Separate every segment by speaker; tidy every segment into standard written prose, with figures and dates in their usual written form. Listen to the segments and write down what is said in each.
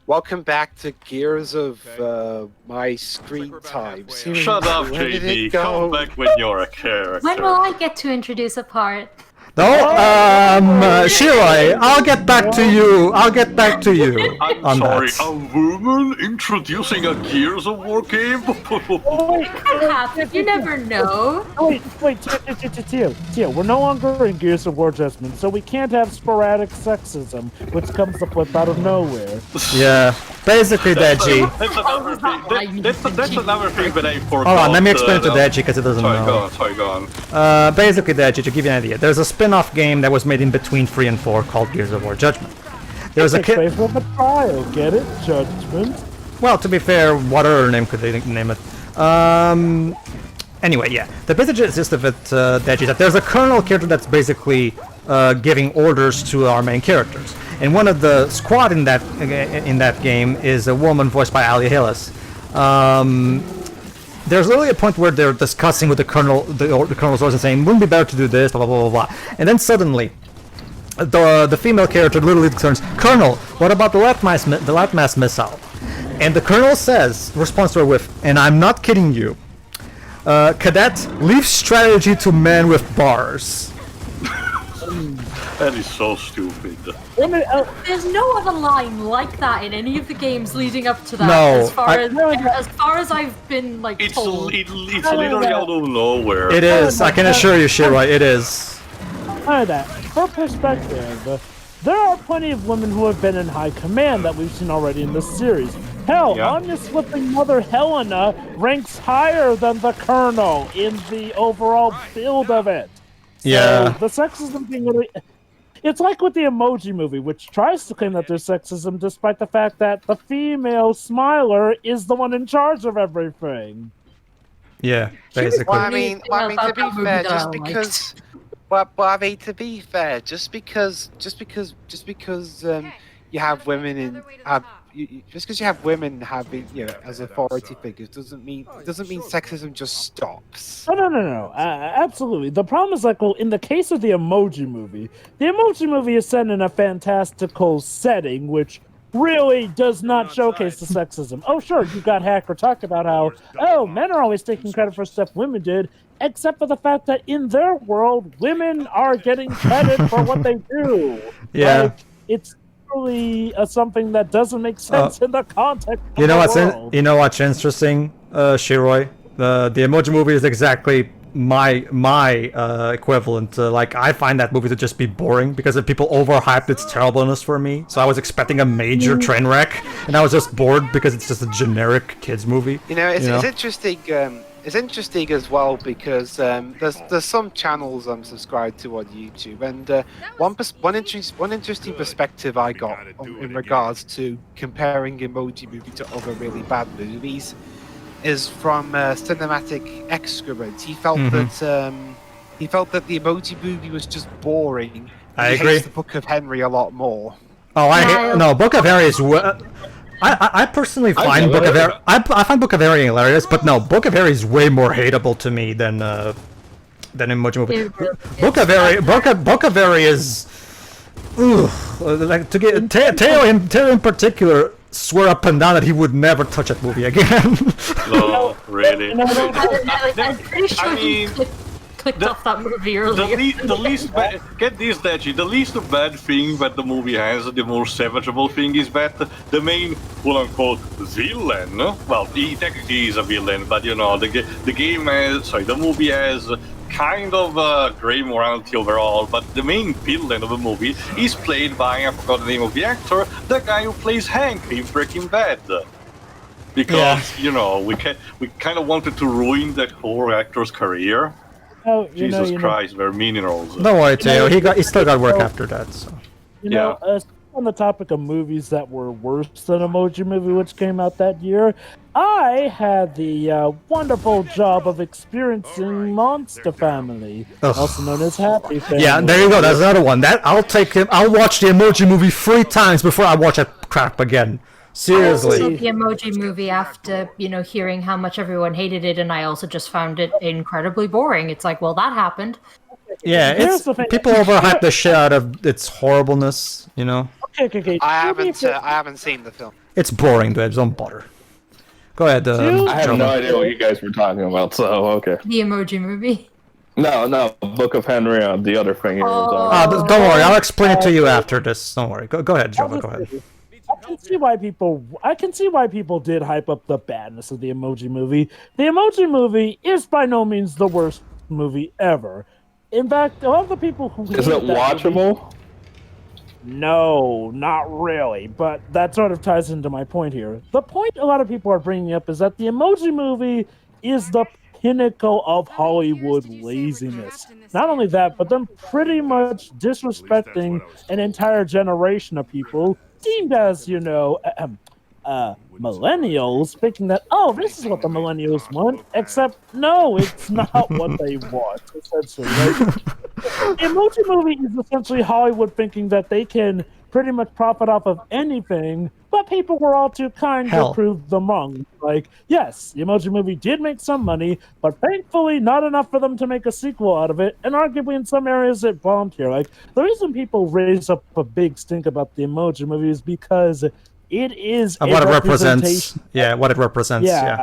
Speaker 1: Welcome back to Gears of my screen time.
Speaker 2: Shut up,
Speaker 1: Where did
Speaker 2: JD.
Speaker 1: it go?
Speaker 2: Come back when you're a character.
Speaker 3: When will I get to introduce a part?
Speaker 4: No, Shiroi, I'll get back to you. I'll get back to you
Speaker 2: I'm
Speaker 4: on
Speaker 2: sorry,
Speaker 4: that.
Speaker 2: a woman introducing a Gears of War game?
Speaker 3: It can happen. You never know.
Speaker 5: Wait, Tio, we're no longer in Gears of War Judgment, so we can't have sporadic sexism, which comes up with out of nowhere.
Speaker 4: Yeah, basically, Deji.
Speaker 2: That's another thing. That's another thing that I forgot.
Speaker 4: Hold on, let me explain to Deji because it doesn't know.
Speaker 2: Sorry, go on.
Speaker 4: Basically, Deji, to give you an idea, there's a spin-off game that was made in between 3 and 4 called Gears of War Judgment. There's a kid.
Speaker 5: Of a trial, get it? Judgment.
Speaker 4: Well, to be fair, what other name could they name it? Anyway, yeah. The basic gist of it, Deji, is that there's a colonel character that's basically giving orders to our main characters. And one of the squad in that game is a woman voiced by Ali Hillis. There's literally a point where they're discussing with the colonel's orders and saying, wouldn't it be better to do this, blah, blah, blah, blah, blah. And then suddenly, the female character literally turns, Colonel, what about the light mass missile? And the colonel responds to her with, and I'm not kidding you, Cadet, leave strategy to men with bars.
Speaker 2: That is so stupid.
Speaker 3: There's no other line like that in any of the games leading up to that.
Speaker 4: No,
Speaker 3: as far as I've been told.
Speaker 2: It's literally out of nowhere.
Speaker 4: It is. I can assure you, Shiroi, it is.
Speaker 5: For perspective, there are plenty of women who have been in high command that we've seen already in this series. Hell, Anya's flipping mother Helena ranks higher than the colonel in the overall build of it. So
Speaker 4: Yeah.
Speaker 5: the sexism thing really... It's like with the Emoji Movie, which tries to claim that there's sexism despite the fact that the female Smiler is the one in charge of everything.
Speaker 4: Yeah, basically.
Speaker 1: Well, I mean, to be fair, just because. But I mean, to be fair, just because you have women in just because you have women having as authority figures doesn't mean sexism just stops.
Speaker 5: No. Absolutely. The problem is in the case of the Emoji Movie is set in a fantastical setting, which really does not showcase the sexism. Oh, sure, you got Hacker talk about how, men are always taking credit for stuff women did, except for the fact that in their world, women are getting credit for what they do.
Speaker 4: Yeah.
Speaker 5: It's really something that doesn't make sense in the context of
Speaker 4: You know
Speaker 5: the
Speaker 4: what's interesting, Shiroi? The Emoji Movie is exactly my equivalent. I find that movie to just be boring because if people overhyped its terribleness for me. So I was expecting a major train wreck, and I was just bored because it's just a generic kids movie.
Speaker 1: It's interesting. It's interesting as well because there's some channels I'm subscribed to on YouTube, and one interesting perspective I got in regards to comparing Emoji Movie to other really bad movies is from Cinematic Excrement. He felt that the Emoji Movie was just boring.
Speaker 4: I
Speaker 1: He
Speaker 4: agree.
Speaker 1: hates the Book of Henry a lot more.
Speaker 4: Oh, Book of Henry is. I personally find Book of Henry. I find Book of Henry hilarious, but no, Book of Henry is way more hateable to me than Emoji Movie. Book of Henry is. Taylor in particular swear up and down that he would never touch that movie again.
Speaker 2: No, really.
Speaker 3: I'm pretty sure he clicked off that movie earlier.
Speaker 2: Get this, Deji. The least bad thing that the movie has, the most savageable thing, is that the main quote-unquote villain. Well, he technically is a villain, but the movie has kind of gray morality overall. But the main villain of the movie is played by, I forgot the name of the actor, the guy who plays Hank in Breaking Bad. Because we kind of wanted to ruin that whole actor's career. Jesus Christ, they're minerals.
Speaker 4: Don't worry, Teo. He still got work after that. So.
Speaker 5: On the topic of movies that were worse than Emoji Movie, which came out that year, I had the wonderful job of experiencing Monster Family, also known as Happy Family.
Speaker 4: Yeah, there you go. That's another one. I'll watch the Emoji Movie 3 times before I watch that crap again. Seriously.
Speaker 3: I also saw the Emoji Movie after, hearing how much everyone hated it, and I also just found it incredibly boring. It's like, well, that happened.
Speaker 4: Yeah, people overhype the shit out of its horribleness,
Speaker 5: Okay.
Speaker 1: I haven't seen the film.
Speaker 4: It's boring, dude. Don't bother. Go ahead.
Speaker 5: Dude,
Speaker 6: I have no idea what you guys were talking about, so okay.
Speaker 3: The Emoji Movie.
Speaker 6: No, Book of Henry, the other thing you were talking about.
Speaker 4: Don't worry. I'll explain it to you after this. Don't worry. Go ahead, Jova. Go ahead.
Speaker 5: I can see why people did hype up the badness of the Emoji Movie. The Emoji Movie is by no means the worst movie ever. In fact, a lot of the people who
Speaker 6: Is it watchable?
Speaker 5: No, not really, but that sort of ties into my point here. The point a lot of people are bringing up is that the Emoji Movie is the pinnacle of Hollywood laziness. Not only that, but them pretty much disrespecting an entire generation of people deemed as, millennials, thinking that, oh, this is what the millennials want, except no, it's not what they want, essentially. Right? The Emoji Movie is essentially Hollywood thinking that they can pretty much profit off of anything, but people were all too kind to prove them wrong. Like, yes, the Emoji Movie did make some money, but thankfully not enough for them to make a sequel out of it, and arguably in some areas it bombed here. Like, the reason people raise up a big stink about the Emoji Movie is because it is
Speaker 4: what it represents. Yeah, what it represents. Yeah.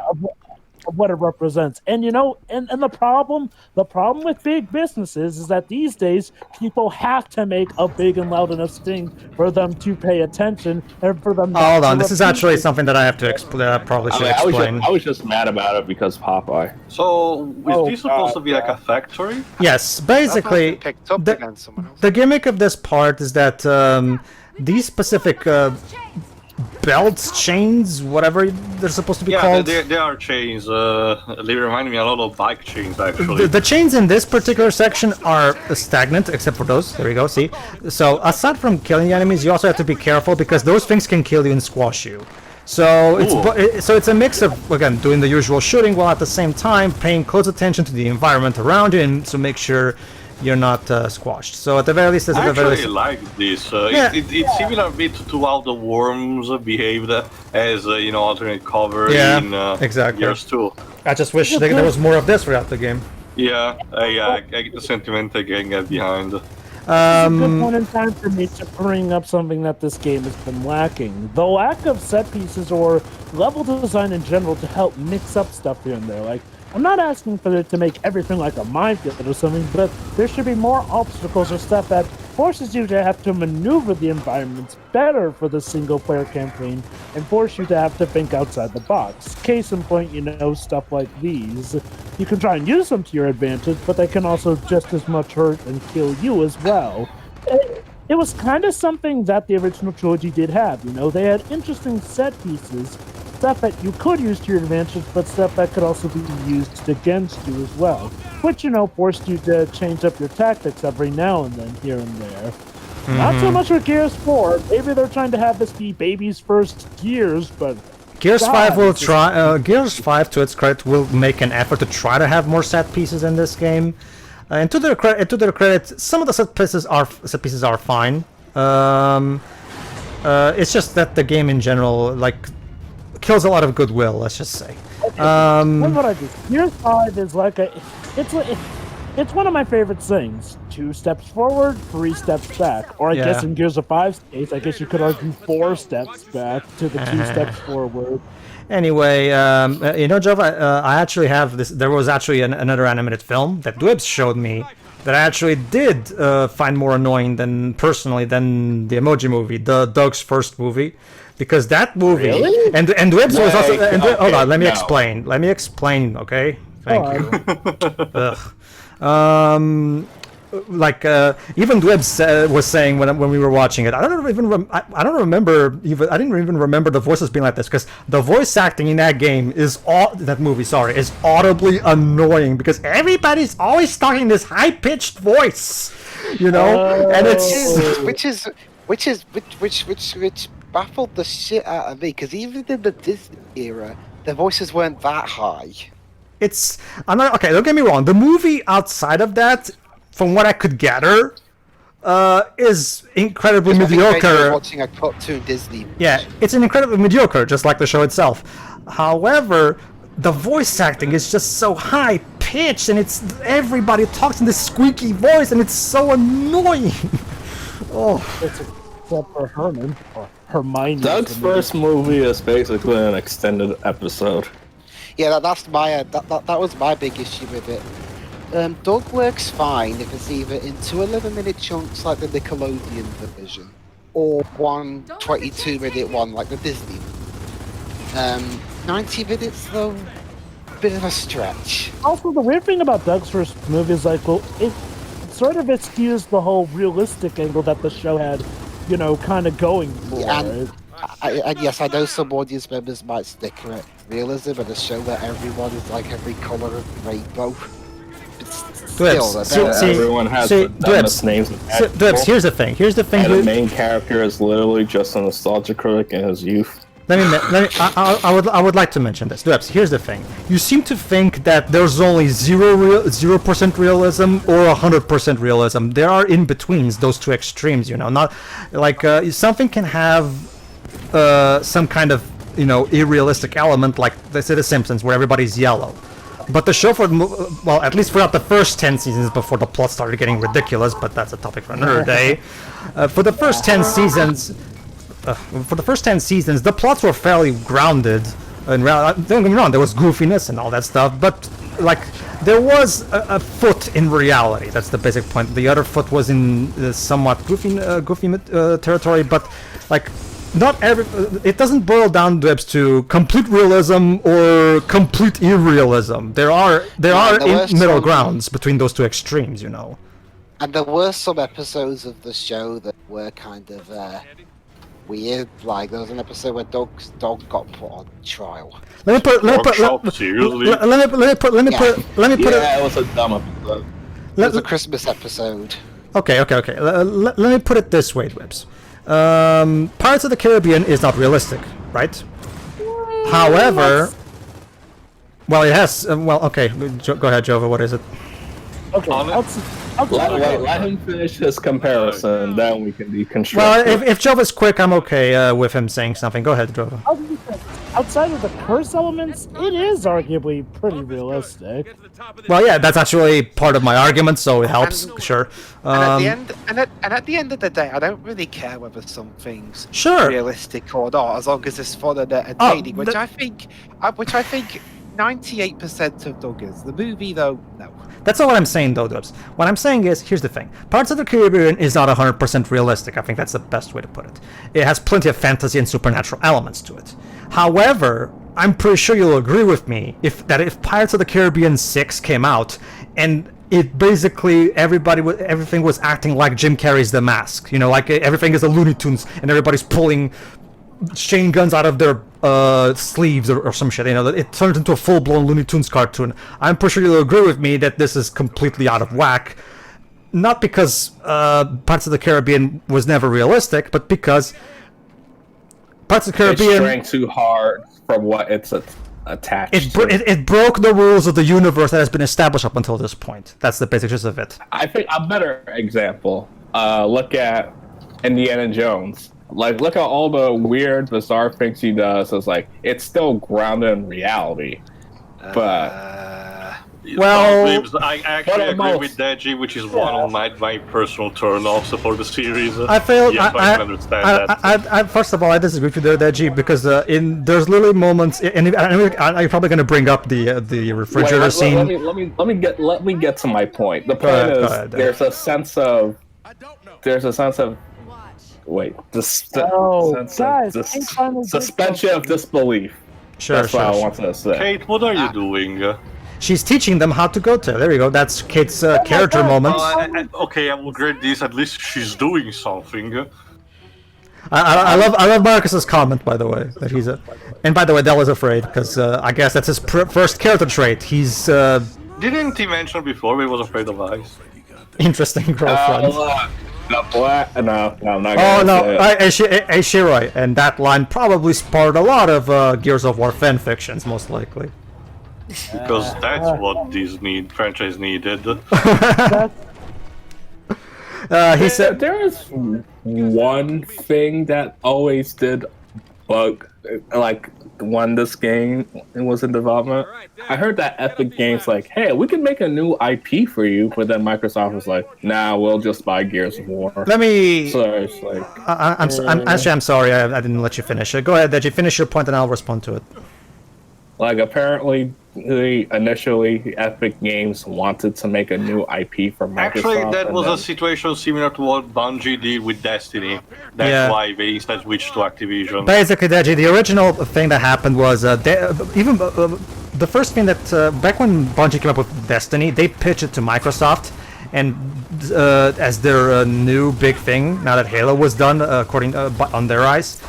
Speaker 5: Of what it represents. And and the problem with big businesses is that these days people have to make a big and loud enough sting for them to pay attention and for them
Speaker 4: hold on, this is actually something that I have to probably should explain.
Speaker 6: I was just mad about it because Popeye.
Speaker 2: So is this supposed to be like a factory?
Speaker 4: Yes, basically the gimmick of this part is that these specific belts, chains, whatever they're supposed to be called.
Speaker 2: Yeah, they are chains. They remind me a lot of bike chains, actually.
Speaker 4: The chains in this particular section are stagnant, except for those. There we go, see? So, aside from killing the enemies, you also have to be careful, because those things can kill you and squash you. So, it's a mix of, again, doing the usual shooting, while at the same time paying close attention to the environment around you, and to make sure you're not squashed. So at the very least,
Speaker 2: I actually like this. It's similar a bit to how the worms behaved as alternate cover in
Speaker 4: exactly.
Speaker 2: Gears 2.
Speaker 4: I just wish there was more of this throughout the game.
Speaker 2: Yeah, I get the sentiment I can get behind.
Speaker 5: It's a good point in time for me to bring up something that this game has been lacking. The lack of set pieces or level design in general to help mix up stuff here and there. Like, I'm not asking for it to make everything like a minefield or something, but there should be more obstacles or stuff that forces you to have to maneuver the environments better for the single-player campaign and force you to have to think outside the box. Case in point, stuff like these. You can try and use them to your advantage, but they can also just as much hurt and kill you as well. It was kind of something that the original trilogy did have, They had interesting set pieces, stuff that you could use to your advantage, but stuff that could also be used against you as well. Which, forced you to change up your tactics every now and then, here and there. Mm-hmm. Not so much with Gears 4. Maybe they're trying to have this be baby's first Gears, but...
Speaker 4: Gears 5 will try... Gears 5, to its credit, will make an effort to try to have more set pieces in this game. And to their credit, some of the set pieces are fine. It's just that the game in general, kills a lot of goodwill, let's just say.
Speaker 5: That's what I do. Gears 5 is it's one of my favorite things. 2 steps forward, 3 steps back. Or I guess in Gears of 5's case, I guess you could argue 4 steps back to the 2 steps forward.
Speaker 4: Anyway, Jova, I actually have this. There was actually another animated film that Dwebs showed me that I actually did find more annoying than the Emoji Movie, the Doug's first movie. Because that movie and Dwebs was also hold on, let me explain, okay? Thank you. Even Dwebs was saying when we were watching it, I didn't even remember the voices being like this, because the voice acting in that game is audibly annoying, because everybody's always talking this high-pitched voice, and it's
Speaker 1: which baffled the shit out of me, because even in the Disney era, the voices weren't that high.
Speaker 4: Don't get me wrong, the movie outside of that, from what I could gather, is incredibly mediocre.
Speaker 1: Watching a cartoon Disney.
Speaker 4: Yeah, it's incredibly mediocre, just like the show itself. However, the voice acting is just so high pitched, and everybody talks in this squeaky voice, and it's so annoying.
Speaker 5: except for Herman or Hermione.
Speaker 6: Doug's first movie is basically an extended episode.
Speaker 1: Yeah, that's my that was my big issue with it. Doug works fine if it's either in 2 11-minute chunks like the Nickelodeon version, or one 22-minute one like the Disney. 90 minutes though, bit of a stretch.
Speaker 5: Also, the weird thing about Doug's first movie is like, well, it sort of excused the whole realistic angle that the show had, you know, kind of going for it.
Speaker 1: And yes, I know some audience members might stick at realism and a show where everyone is like every color of the rainbow.
Speaker 6: Everyone has the dumbest names.
Speaker 4: Dwebs, here's the thing.
Speaker 6: And the main character is literally just a nostalgia critic in his youth.
Speaker 4: I would like to mention this. Dwebs, here's the thing. You seem to think that there's only 0% realism or 100% realism. There are in-betweens, those two extremes, you know. Not like something can have some kind of, you know, irrealistic element, like let's say The Simpsons, where everybody's yellow. But the show well, at least throughout the first 10 seasons before the plot started getting ridiculous, but that's a topic for another day. For the first 10 seasons, the plots were fairly grounded. And don't get me wrong, there was goofiness and all that stuff, but like there was a foot in reality. That's the basic point. The other foot was in somewhat goofy territory, but like. Not every. It doesn't boil down, Dwebs, to complete realism or complete irrealism. There are middle grounds between those two extremes, you know.
Speaker 1: And there were some episodes of the show that were kind of weird. Like there was an episode where Doug's dog got put on trial.
Speaker 4: Let me put
Speaker 6: Yeah, it was a dumb episode.
Speaker 1: It was a Christmas episode.
Speaker 4: Okay. Let me put it this way, Dwebs. Pirates of the Caribbean is not realistic, right? However, well, it has. Okay, go ahead, Jova. What is it?
Speaker 5: Okay,
Speaker 6: let him finish his comparison, then we can deconstruct.
Speaker 4: Well, if Jova's quick, I'm okay with him saying something. Go ahead, Jova.
Speaker 5: Outside of the curse elements, it is arguably pretty realistic.
Speaker 4: Well, yeah, that's actually part of my argument, so it helps. Sure.
Speaker 1: And at the end of the day, I don't really care whether something's
Speaker 4: Sure.
Speaker 1: realistic or not, as long as it's fun and entertaining, which I think 98% of Doug is. The movie, though, no.
Speaker 4: That's not what I'm saying, though, Dubs. What I'm saying is, here's the thing. Pirates of the Caribbean is not 100% realistic. I think that's the best way to put it. It has plenty of fantasy and supernatural elements to it. However, I'm pretty sure you'll agree with me if Pirates of the Caribbean 6 came out and it basically everything was acting like Jim Carrey's The Mask. You know, like everything is a Looney Tunes and everybody's pulling chain guns out of their sleeves or some shit. You know, it turns into a full-blown Looney Tunes cartoon. I'm pretty sure you'll agree with me that this is completely out of whack. Not because Pirates of the Caribbean was never realistic, but because Pirates of the Caribbean...
Speaker 6: It's trying too hard from what it's attached to.
Speaker 4: It broke the rules of the universe that has been established up until this point. That's the basic gist of it.
Speaker 6: I think a better example, look at Indiana Jones. Like, look at all the weird, bizarre things he does. It's still grounded in reality. But...
Speaker 4: well...
Speaker 2: I actually agree with Deji, which is one of my personal turn-offs for the series.
Speaker 4: I failed.
Speaker 2: Yes, I can understand that.
Speaker 4: First of all, I disagree with you there, Deji, because there's literally moments, and you're probably going to bring up the refrigerator scene.
Speaker 6: Let me get to my point. The point is, there's a sense of suspension of disbelief.
Speaker 4: Sure,
Speaker 6: That's what I wanted to say.
Speaker 2: Kate, what are you doing?
Speaker 4: She's teaching them how to go to. There you go. That's Kate's character moment.
Speaker 2: Okay, I will grade this. At least she's doing something.
Speaker 4: I love Marcus's comment, by the way, that he's a. And by the way, Del is afraid because I guess that's his first character trait. He's.
Speaker 2: Didn't he mention before he was afraid of ice?
Speaker 4: Interesting girlfriend.
Speaker 6: No, I'm not gonna
Speaker 4: say it. Shiroi, and that line probably sparked a lot of Gears of War fan fictions, most likely.
Speaker 2: Because that's what this franchise needed.
Speaker 4: He said
Speaker 6: there is one thing that always did bug, like when this game was in development. I heard that Epic Games like, hey, we can make a new IP for you, but then Microsoft was like, nah, we'll just buy Gears of War.
Speaker 4: Let me.
Speaker 6: So it's like,
Speaker 4: I'm sorry, I didn't let you finish. Go ahead, Deji. Finish your point, and I'll respond to it.
Speaker 6: like apparently initially Epic Games wanted to make a new IP for Microsoft.
Speaker 2: Actually, that was
Speaker 6: then...
Speaker 2: a situation similar to what Bungie did with Destiny. That's why they instead switched to Activision.
Speaker 4: Basically, Deji, the original thing that happened was the first thing that back when Bungie came up with Destiny, they pitched it to Microsoft, and as their new big thing. Now that Halo was done, according on their eyes.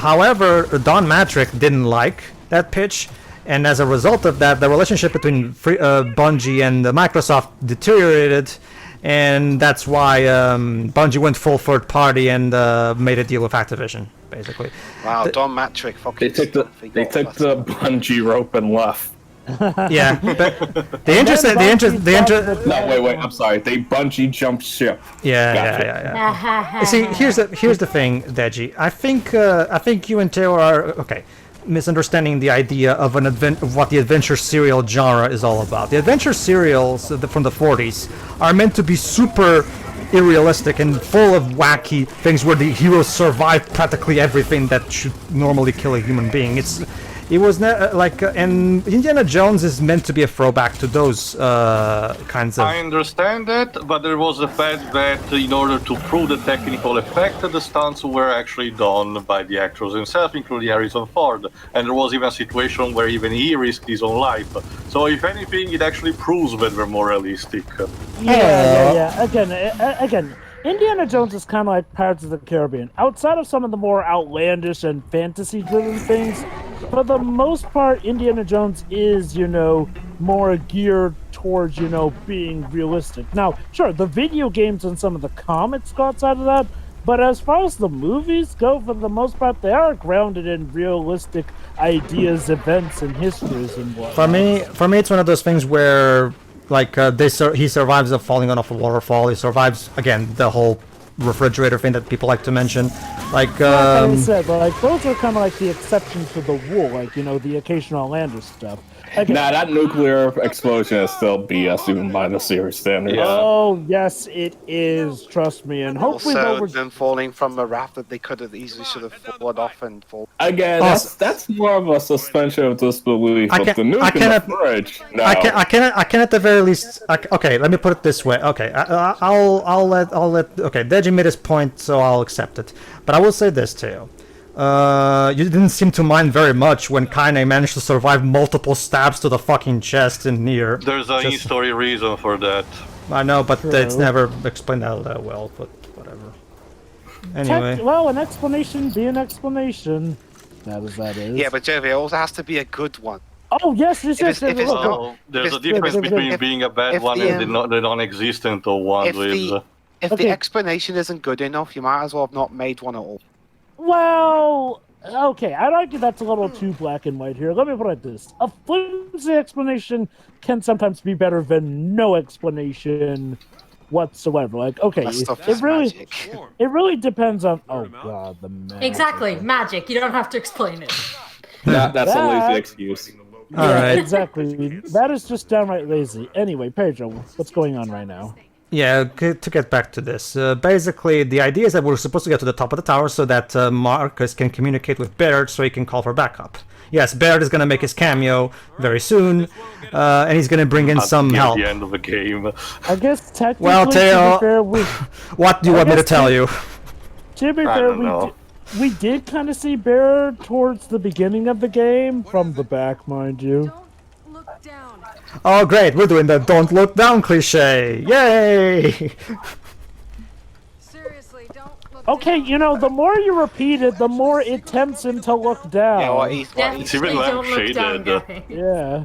Speaker 4: However, Don Matrick didn't like that pitch, and as a result of that, the relationship between Bungie and Microsoft deteriorated, and that's why Bungie went full third party and made a deal with Activision, basically.
Speaker 1: Wow, Don Matrick fucking.
Speaker 6: They took the Bungie rope and left.
Speaker 4: Yeah, but the interest.
Speaker 6: No, wait. I'm sorry. They Bungie jumped ship.
Speaker 4: Yeah. See, here's the thing, Deji. I think you and Taylor are misunderstanding the idea of of what the adventure serial genre is all about. The adventure serials from the 40s are meant to be super unrealistic and full of wacky things where the heroes survive practically everything that should normally kill a human being. It was and Indiana Jones is meant to be a throwback to those kinds of...
Speaker 2: I understand that, but there was the fact that in order to prove the technical effect, the stunts were actually done by the actors themselves, including Harrison Ford. And there was even a situation where even he risked his own life. So if anything, it actually proves that they're more realistic.
Speaker 5: Yeah. Again, Indiana Jones is kind of like Pirates of the Caribbean. Outside of some of the more outlandish and fantasy-driven things, for the most part, Indiana Jones is, more geared towards, being realistic. Now, sure, the video games and some of the comics go outside of that, but as far as the movies go, for the most part, they are grounded in realistic ideas, events, and histories and whatnot.
Speaker 4: For me, it's one of those things where... he survives of falling off a waterfall. He survives, again, the whole refrigerator thing that people like to mention.
Speaker 5: Like I said, those are kind of like the exceptions to the rule, the occasional Outlander stuff.
Speaker 6: That nuclear explosion is still BS even by the series standards.
Speaker 2: Yeah.
Speaker 5: Oh, yes, it is. Trust me. And hopefully
Speaker 1: also them falling from a raft that they could have easily should have fallen off and fall.
Speaker 6: Again, that's more of a suspension of disbelief. But the nuke in the fridge. No.
Speaker 4: I can at the very least. Okay, let me put it this way. Okay, I'll let. Okay, Deji made his point, so I'll accept it. But I will say this to you. You didn't seem to mind very much when Kaine managed to survive multiple stabs to the fucking chest in Nier.
Speaker 2: There's a in-story reason for that.
Speaker 4: I know, but it's never explained that well, but whatever. Anyway.
Speaker 5: An explanation be an explanation. That is.
Speaker 1: Yeah, but Jovi, it also has to be a good one.
Speaker 5: Oh, yes.
Speaker 2: There's a difference between being a bad one and the non-existent one.
Speaker 1: If the explanation isn't good enough, you might as well have not made one at all.
Speaker 5: Well, okay, I'd argue that's a little too black and white here. Let me put it like this. A flimsy explanation can sometimes be better than no explanation whatsoever. It really depends on... Oh, God, the magic.
Speaker 3: Exactly, magic. You don't have to explain it.
Speaker 6: That's a lazy excuse.
Speaker 4: All right.
Speaker 5: Exactly. That is just downright lazy. Anyway, Pedro, what's going on right now?
Speaker 4: Yeah, to get back to this, basically the idea is that we're supposed to get to the top of the tower so that Marcus can communicate with Baird so he can call for backup. Yes, Baird is going to make his cameo very soon, and he's going to bring in some help.
Speaker 2: At the end of the game.
Speaker 5: I guess technically,
Speaker 4: well, Teo, what do you want me to tell you?
Speaker 5: To be fair, we did kind of see Baird towards the beginning of the game, from the back, mind you.
Speaker 4: Oh, great, we're doing the don't look down cliche. Yay!
Speaker 7: Seriously, don't look
Speaker 5: okay, the more you repeat it, the more it tempts him to look down.
Speaker 1: Yeah,
Speaker 2: It's even lampshaded.
Speaker 5: Yeah.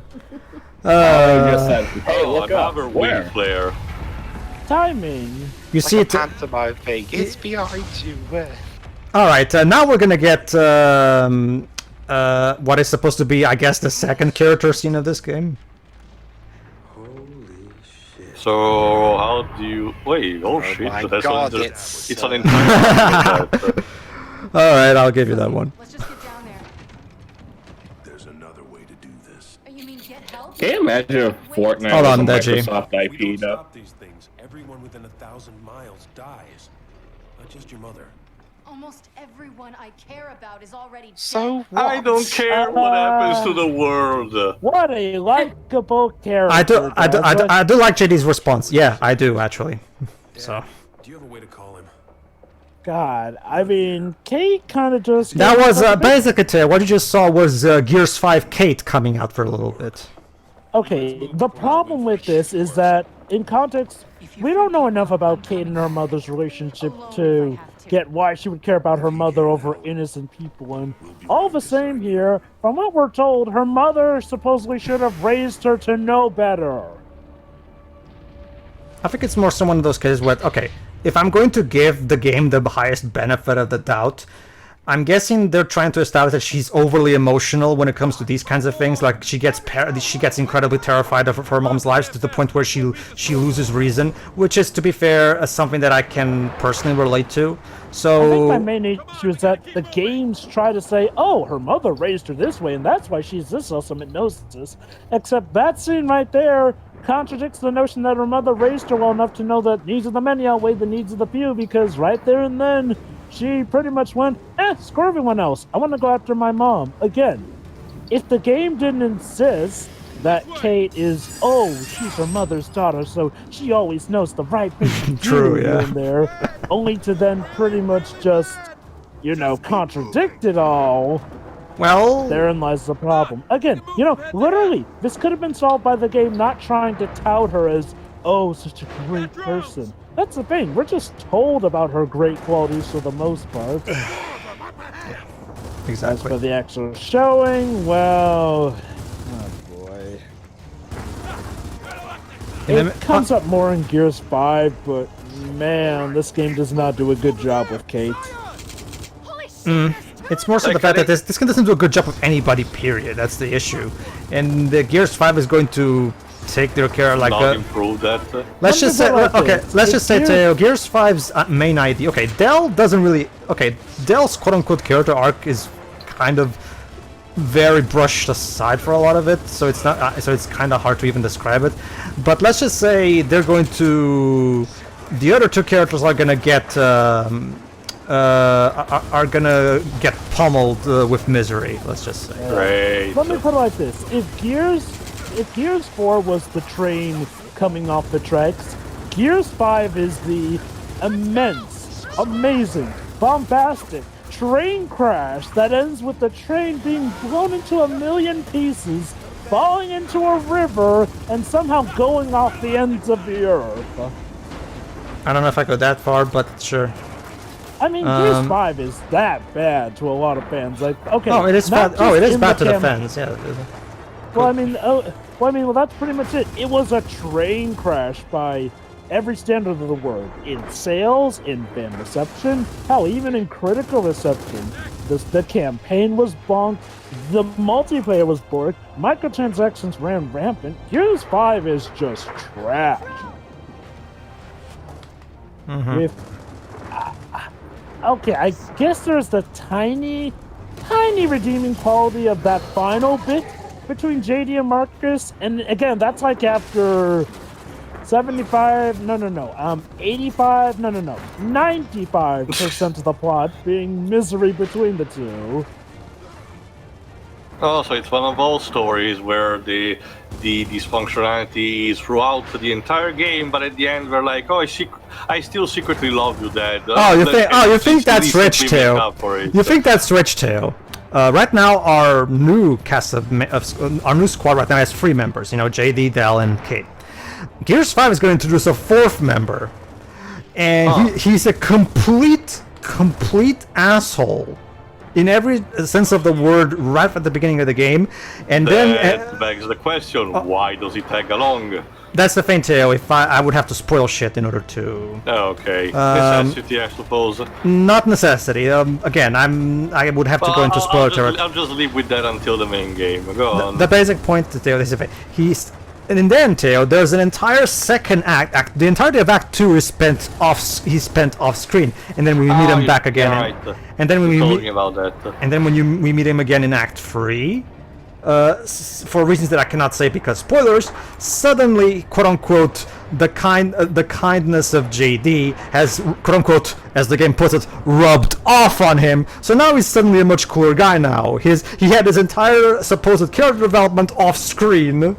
Speaker 6: Hey, look
Speaker 2: another
Speaker 6: up.
Speaker 2: wind flare.
Speaker 5: Timing.
Speaker 4: You see it.
Speaker 1: Pantomime thing. It's behind you.
Speaker 4: Alright, now we're gonna get what is supposed to be, I guess, the second character scene of this game.
Speaker 2: So how do you wait? Oh shit!
Speaker 1: My
Speaker 2: That's
Speaker 1: God,
Speaker 2: it's an entire.
Speaker 4: Alright, I'll give you that one.
Speaker 7: Let's just get down there.
Speaker 8: There's another way to do this.
Speaker 7: You mean get help?
Speaker 6: Can you imagine if Fortnite
Speaker 4: Hold on,
Speaker 6: was a
Speaker 4: Deji.
Speaker 6: Microsoft
Speaker 8: If we
Speaker 6: IP
Speaker 8: don't
Speaker 6: though?
Speaker 8: stop these things, everyone within 1,000 miles dies. Not just your mother.
Speaker 7: Almost everyone I care about is already dead.
Speaker 1: So what?
Speaker 2: I don't care what happens to the world.
Speaker 5: What a likable character.
Speaker 4: I do like JD's response. Yeah, I do actually. So
Speaker 8: Do you have a way to call him?
Speaker 5: God, I mean, Kate kind of just...
Speaker 4: that was basically what you just saw was Gears 5 Kate coming out for a little bit.
Speaker 5: Okay, the problem with this is that, in context, we don't know enough about Kate and her mother's relationship to get why she would care about her mother over innocent people. And all the same here, from what we're told, her mother supposedly should have raised her to know better.
Speaker 4: I think it's more so one of those cases where, okay, if I'm going to give the game the highest benefit of the doubt, I'm guessing they're trying to establish that she's overly emotional when it comes to these kinds of things. Like she gets incredibly terrified of her mom's life to the point where she loses reason, which is, to be fair, something that I can personally relate to. So
Speaker 5: I think my main issue is that the games try to say, oh, her mother raised her this way, and that's why she's this awesome and knows this. Except that scene right there contradicts the notion that her mother raised her well enough to know that needs of the many outweigh the needs of the few, because right there and then, she pretty much went, screw everyone else. I want to go after my mom. Again, if the game didn't insist that Kate is, she's her mother's daughter, so she always knows the right thing to
Speaker 4: True,
Speaker 5: do
Speaker 4: yeah.
Speaker 5: in there, only to then pretty much just, contradict it all,
Speaker 4: well,
Speaker 5: therein lies the problem. Again, literally, this could have been solved by the game not trying to tout her as, such a great person. That's the thing, we're just told about her great qualities for the most part. As
Speaker 4: exactly.
Speaker 5: for the actual showing, well... Oh boy. It comes up more in Gears 5, but man, this game does not do a good job with Kate.
Speaker 4: It's more so the fact that this game doesn't do a good job with anybody, period. That's the issue. And the Gears 5 is going to take their care like
Speaker 2: Not improve that.
Speaker 4: let's just say, let's just say,
Speaker 5: Gears-
Speaker 4: Teo, Gears 5's main idea. Okay, Dell doesn't really. Okay, Dell's quote-unquote character arc is kind of very brushed aside for a lot of it, so it's not. So it's kind of hard to even describe it. But let's just say they're going to. The other two characters are gonna get. Are gonna get pummeled with misery. Let's just say.
Speaker 2: Great.
Speaker 5: Let me put it like this: if Gears 4 was the train coming off the tracks, Gears 5 is the immense, amazing, bombastic train crash that ends with the train being blown into a million pieces, falling into a river, and somehow going off the ends of the earth.
Speaker 4: I don't know if I go that far, but sure.
Speaker 5: I mean, Gears 5 is that bad to a lot of fans. Like, okay,
Speaker 4: Oh, it is
Speaker 5: not
Speaker 4: bad. Oh, it
Speaker 5: just
Speaker 4: is
Speaker 5: in
Speaker 4: bad to the
Speaker 5: cam-
Speaker 4: fans. Yeah.
Speaker 5: Well, I mean, that's pretty much it. It was a train crash by every standard of the word. In sales, in fan reception, hell, even in critical reception. The campaign was bonked, the multiplayer was bored, microtransactions ran rampant. Gears 5 is just trash. With, okay, I guess there's the tiny redeeming quality of that final bit between JD and Marcus, and again, that's like after 75, 85, 95% of the plot being misery between the two.
Speaker 2: Oh, so it's one of those stories where the dysfunctionality is throughout the entire game, but at the end we're like, I still secretly love you, Dad.
Speaker 4: You think that's rich, Tail? You think that's rich, Tail? Right now, our new cast our new squad right now has 3 members. JD, Dell, and Kate. Gears 5 is going to introduce a 4th member, and he's a complete asshole in every sense of the word right at the beginning of the game, and
Speaker 2: that begs the question: why does he tag along?
Speaker 4: That's the thing, Teo. If I would have to spoil shit in order to.
Speaker 2: Okay, necessity, I suppose.
Speaker 4: Not necessity. Again, I would have to go into spoiler territory.
Speaker 2: I'll just leave with that until the main game. Go on.
Speaker 4: The basic point, Teo, is and then, Teo, there's an entire second act. The entirety of Act 2 is spent off screen, and then we meet him back again. And then we meet
Speaker 2: about that.
Speaker 4: And then we meet him again in Act 3. For reasons that I cannot say because spoilers, suddenly, quote-unquote, the kindness of JD has, quote-unquote, as the game puts it, rubbed off on him. So now he's suddenly a much cooler guy now. He had his entire supposed character development off screen.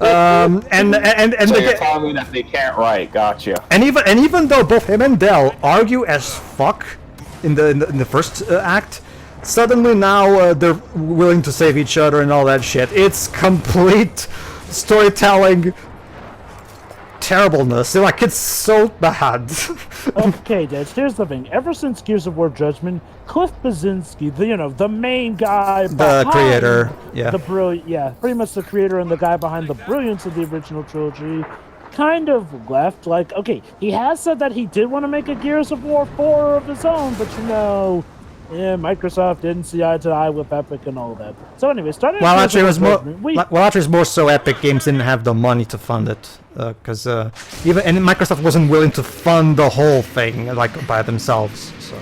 Speaker 4: And
Speaker 6: so you're telling me that they can't write, gotcha.
Speaker 4: And even though both him and Del argue as fuck in the first act, suddenly now they're willing to save each other and all that shit. It's complete storytelling terribleness. Like, it's so bad.
Speaker 5: Okay, Des, here's the thing. Ever since Gears of War Judgment, Cliff Bleszinski, the main guy
Speaker 4: the creator,
Speaker 5: pretty much the creator and the guy behind the brilliance of the original trilogy, kind of left. Like, okay, he has said that he did want to make a Gears of War 4 of his own, but Microsoft didn't see eye to eye with Epic and all that. So anyway, starting.
Speaker 4: Well, actually, it's more so Epic Games didn't have the money to fund it, because even Microsoft wasn't willing to fund the whole thing like by themselves. So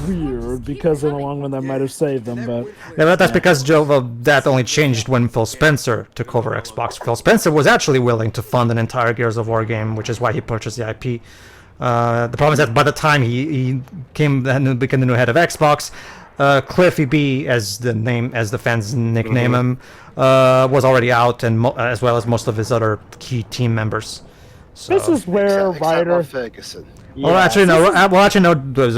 Speaker 5: weird, because in the long run that might have saved them, but
Speaker 4: yeah, that's because that only changed when Phil Spencer took over Xbox. Phil Spencer was actually willing to fund an entire Gears of War game, which is why he purchased the IP. The problem is that by the time he became the new head of Xbox, Cliffy B, as the fans nickname him, was already out, and as well as most of his other key team members. So.
Speaker 5: This is where Ryder
Speaker 1: Ferguson.
Speaker 4: Well, actually, no.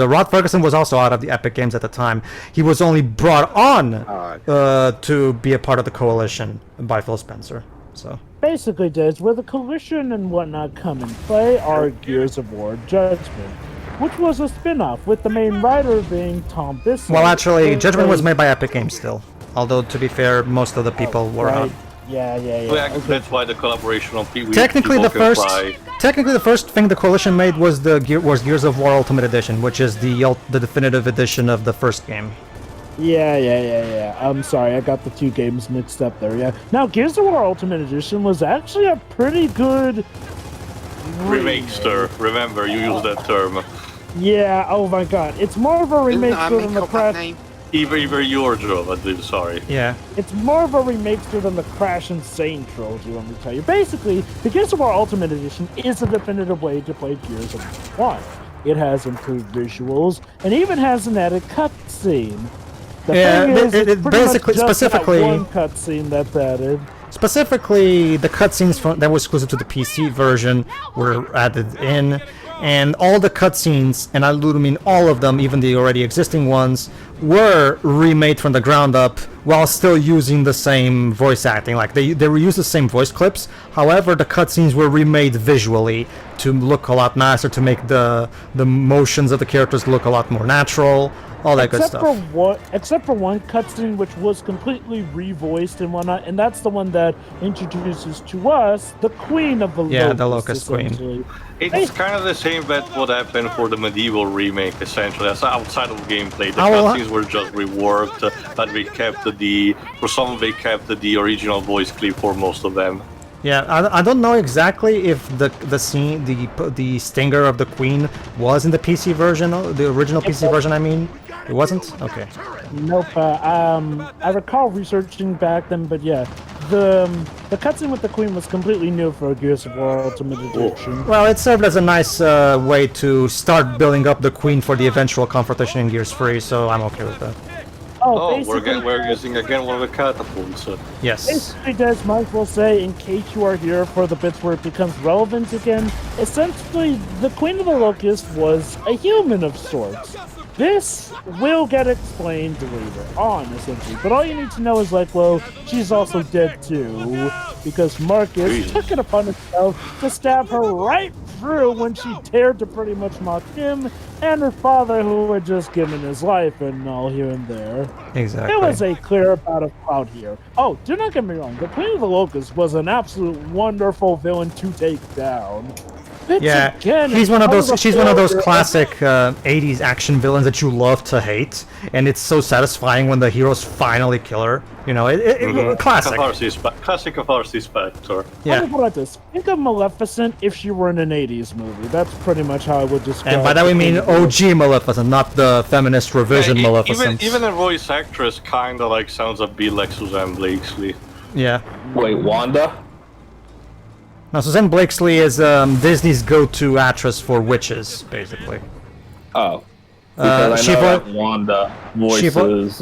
Speaker 4: Rod Ferguson was also out of the Epic Games at the time. He was only brought on to be a part of the coalition by Phil Spencer. So.
Speaker 5: Basically, Des, where the coalition and whatnot come in play are Gears of War Judgment, which was a spin-off, with the main writer being Tom Bissell.
Speaker 4: Well, actually, Judgment was made by Epic Games still. Although, to be fair, most of the people were
Speaker 5: right.
Speaker 4: on.
Speaker 5: Yeah.
Speaker 2: Okay. That's why the collaboration on PvP.
Speaker 4: Technically, the first thing the coalition made was Gears of War Ultimate Edition, which is the definitive edition of the first game.
Speaker 5: Yeah. I'm sorry, I got the two games mixed up there, yeah. Now, Gears of War Ultimate Edition was actually a pretty good
Speaker 2: Remakester. Remember, you used that term.
Speaker 5: Yeah, oh my god. It's more of a remakester than the Crash...
Speaker 2: Either you or Joe, I did, sorry.
Speaker 4: Yeah.
Speaker 5: It's more of a remakester than the Crash Insane trilogy, let me tell you. Basically, the Gears of War Ultimate Edition is a definitive way to play Gears of War 1. It has improved visuals, and even has an added cutscene.
Speaker 4: Specifically
Speaker 5: one cutscene that's added.
Speaker 4: Specifically, the cutscenes that were exclusive to the PC version were added in, and all the cutscenes, and I mean all of them, even the already existing ones, were remade from the ground up while still using the same voice acting. Like they reused the same voice clips. However, the cutscenes were remade visually to look a lot nicer, to make the motions of the characters look a lot more natural. All that good stuff.
Speaker 5: Except for one cutscene which was completely revoiced and whatnot, and that's the one that introduces to us the Queen of the Locust.
Speaker 4: Yeah, the Locust Queen.
Speaker 2: It's kind of the same that what happened for the medieval remake, essentially. That's outside of gameplay. The cutscenes were just reworked, but for some they kept the original voice clip for most of them.
Speaker 4: Yeah, I don't know exactly if the stinger of the Queen was in the PC version, the original PC version. I mean, it wasn't. Okay.
Speaker 5: Nope. I recall researching back then, but yeah, the cutscene with the Queen was completely new for Gears of War Ultimate Edition.
Speaker 4: Well, it served as a nice way to start building up the Queen for the eventual confrontation in Gears 3, so I'm okay with that.
Speaker 2: We're using again one of the catapults.
Speaker 4: Yes.
Speaker 5: Basically, Des, might as well say, in case you are here for the bits where it becomes relevant again, essentially, the Queen of the Locust was a human of sorts. This will get explained later on, essentially. But all you need to know is, like, well, she's also dead too, because Marcus took it upon himself to stab her right through when she dared to pretty much mock him and her father, who had just given his life and all here and there.
Speaker 4: Exactly.
Speaker 5: It was a clear bout of clout here. Oh, do not get me wrong. The Queen of the Locust was an absolute wonderful villain to take down. It's
Speaker 4: Yeah,
Speaker 5: again,
Speaker 4: he's
Speaker 5: it's
Speaker 4: one of
Speaker 5: part
Speaker 4: those.
Speaker 5: the
Speaker 4: She's one of those
Speaker 5: failure
Speaker 4: classic '80s action villains that you love to hate, and it's so satisfying when the heroes finally kill her. You know, classic.
Speaker 2: Classic catharsis factor.
Speaker 4: Yeah.
Speaker 5: How about this? Think of Maleficent if she were in an 80s movie. That's pretty much how I would describe it.
Speaker 4: And by that we mean OG Maleficent, not the feminist revision
Speaker 2: Yeah,
Speaker 4: Maleficent.
Speaker 2: even a voice actress kinda like sounds a bit like Suzanne Blakesley.
Speaker 4: Yeah.
Speaker 6: Wait, Wanda?
Speaker 4: Now, Suzanne Blakesley is Disney's go-to actress for witches, basically.
Speaker 6: Oh. Because
Speaker 4: she
Speaker 6: I know
Speaker 4: vo-
Speaker 6: that Wanda
Speaker 4: She
Speaker 6: voices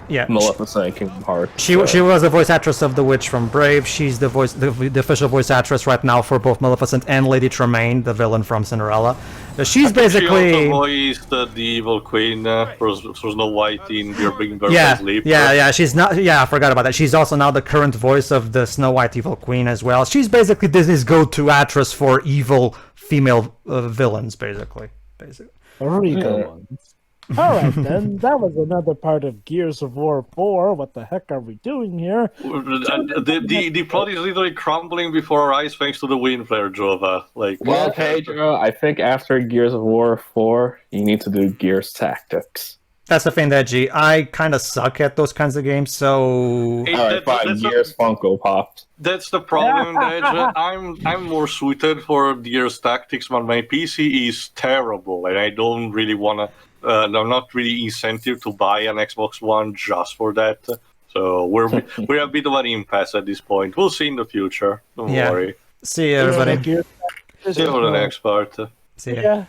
Speaker 4: yeah.
Speaker 6: Maleficent in Kingdom Hearts.
Speaker 4: She was the voice actress of the witch from Brave. She's the official voice actress right now for both Maleficent and Lady Tremaine, the villain from Cinderella. She's basically
Speaker 2: She also voiced the evil queen for Snow White in Your Big Bird Sleep.
Speaker 4: Yeah. She's not. Yeah, I forgot about that. She's also now the current voice of the Snow White evil queen as well. She's basically Disney's go-to actress for evil female villains, basically.
Speaker 5: Rico ones. Alright then, that was another part of Gears of War 4. What the heck are we doing here?
Speaker 2: The plot is literally crumbling before our eyes thanks to the windflare, Jova.
Speaker 6: Well, Pedro, I think after Gears of War 4, you need to do Gears Tactics.
Speaker 4: That's the thing, Deji. I kind of suck at those kinds of games, so...
Speaker 6: Alright, fine, Gears Funko Popped.
Speaker 2: That's the problem, Dej. I'm more suited for Gears Tactics, but my PC is terrible, and I don't really want to... I'm not really incentive to buy an Xbox One just for that. So we're a bit of an impasse at this point. We'll see in the future. Don't worry.
Speaker 4: See you, everybody.
Speaker 2: See you for the next part.
Speaker 4: See ya.
Speaker 5: Yeah.